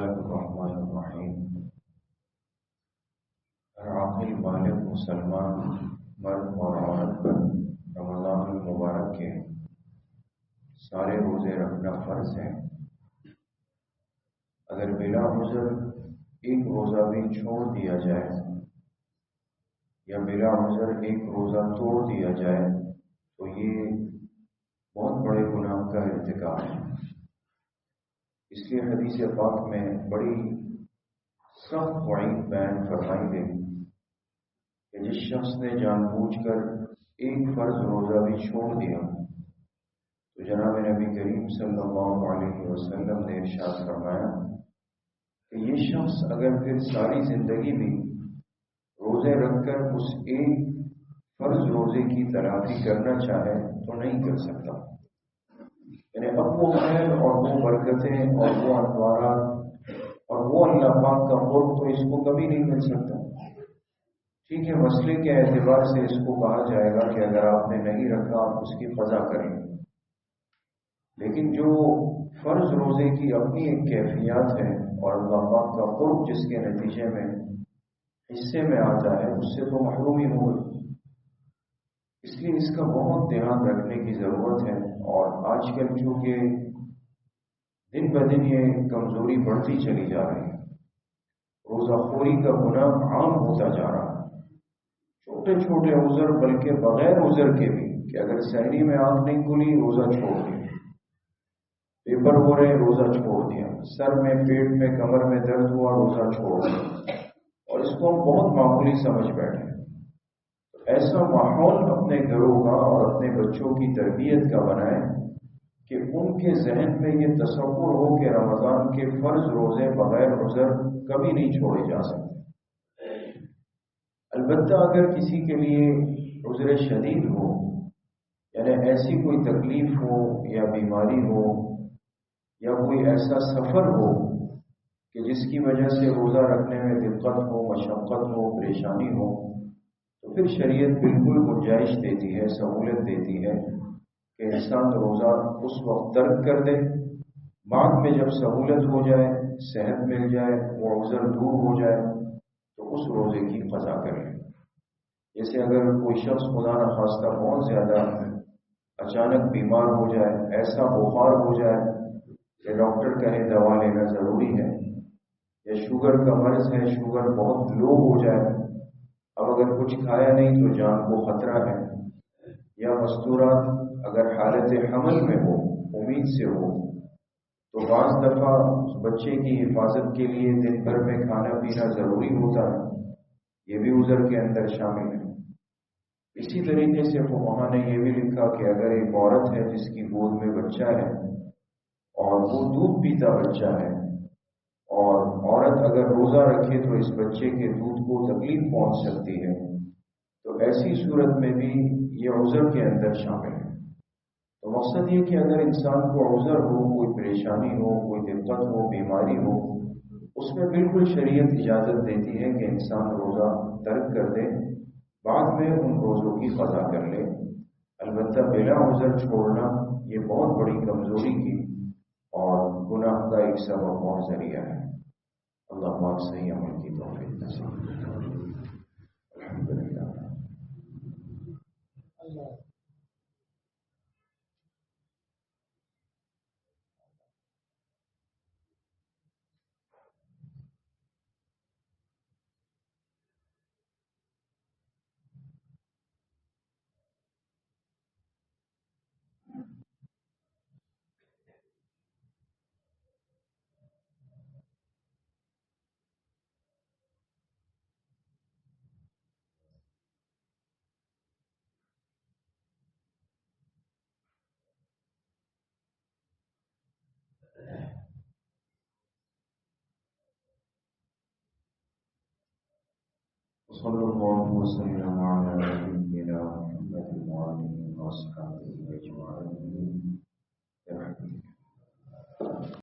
الله الرحمن الرحیم۔ ہر عاقل بالغ مسلمان مرد اور عورت پر رمضان المبارک کے سارے روزے رکھنا فرض ہے۔ اگر بلا عذر ایک روزہ بھی چھوڑ دیا جائے یا بلا عذر ایک روزہ توڑ دیا جائے تو یہ بہت بڑے گناہ کا ارتکاب ہے۔ اس لیے حدیث پاک میں بڑی سخت وعید بیان فرمائی گئی کہ جس شخص نے جان بوجھ کر ایک فرض روزہ بھی چھوڑ دیا تو جناب نبی کریم صلی اللہ علیہ وسلم نے ارشاد فرمایا کہ یہ شخص اگر پھر ساری زندگی بھی روزے رکھ کر اس ایک فرض روزے کی تلافی کرنا چاہے تو نہیں کر سکتا۔ یعنی اب وہ خیر اور وہ برکتیں اور وہ انوارات اور وہ اللہ پاک کا قرب تو اس کو کبھی نہیں مل سکتا۔ ٹھیک ہے، مسئلے کے اعتبار سے اس کو کہا جائے گا کہ اگر آپ نے نہیں رکھا آپ اس کی قضا کریں، لیکن جو فرض روزے کی اپنی ایک کیفیات ہے اور اللہ پاک کا قرب جس کے نتیجے میں حصے میں آتا ہے اس سے تو محرومی ہوگی۔ اس لیے اس کا بہت دھیان رکھنے کی ضرورت ہے، اور آج کل چونکہ دن بدن یہ کمزوری بڑھتی چلی جا رہی ہے، روزہ خوری کا گناہ عام ہوتا جا رہا ہے۔ چھوٹے چھوٹے عذر بلکہ بغیر عذر کے بھی، کہ اگر شہری میں آنکھ نہیں کھلی روزہ چھوڑ دیا، پیپر ہو رہے روزہ چھوڑ دیا، سر میں پیٹ میں کمر میں درد ہوا روزہ چھوڑ دیا، اور اس کو ہم بہت معمولی سمجھ بیٹھے۔ ایسا ماحول اپنے گھروں کا اور اپنے بچوں کی تربیت کا بنائیں کہ ان کے ذہن میں یہ تصور ہو کہ رمضان کے فرض روزے بغیر عذر کبھی نہیں چھوڑے جا سکتے۔ البتہ اگر کسی کے لیے عذر شدید ہو، یعنی ایسی کوئی تکلیف ہو یا بیماری ہو یا کوئی ایسا سفر ہو کہ جس کی وجہ سے روزہ رکھنے میں دقت ہو، مشقت ہو، پریشانی ہو، تو پھر شریعت بالکل گنجائش دیتی ہے، سہولت دیتی ہے کہ انسان روزہ اس وقت ترک کر دے، بعد میں جب سہولت ہو جائے، صحت مل جائے، وہ عذر دور ہو جائے تو اس روزے کی قضا کر لے۔ جیسے اگر کوئی شخص خدا نخواستہ بہت زیادہ اچانک بیمار ہو جائے، ایسا بخار ہو جائے کہ ڈاکٹر کہے دوا لینا ضروری ہے، یا شوگر کا مرض ہے، شوگر بہت لو ہو جائے، اب اگر کچھ کھایا نہیں تو جان کو خطرہ ہے، یا مستورات اگر حالت حمل میں ہو، امید سے ہو، تو بعض دفعہ اس بچے کی حفاظت کے لیے دن بھر میں کھانا پینا ضروری ہوتا ہے، یہ بھی عذر کے اندر شامل ہے۔ اسی طریقے سے وہاں نے یہ بھی لکھا کہ اگر ایک عورت ہے جس کی گود میں بچہ ہے اور وہ دودھ پیتا بچہ ہے، اور عورت اگر روزہ رکھے تو اس بچے کے دودھ کو تکلیف پہنچ سکتی ہے، تو ایسی صورت میں بھی یہ عذر کے اندر شامل ہے۔ تو مقصد یہ کہ اگر انسان کو عذر ہو، کوئی پریشانی ہو، کوئی دقت ہو، بیماری ہو، اس میں بالکل شریعت اجازت دیتی ہے کہ انسان روزہ ترک کر دے، بعد میں ان روزوں کی قضا کر لے۔ البتہ بلا عذر چھوڑنا یہ بہت بڑی کمزوری کی اور گناہ کا ایک سبب اور ذریعہ ہے۔ اللہ پاک صحیح عمل کی توفیق نصیب فرمائے۔ الحمدللہ۔ صلی اللہ وسلم علی نبینا محمد وآلہ وصحبہ اجمعین۔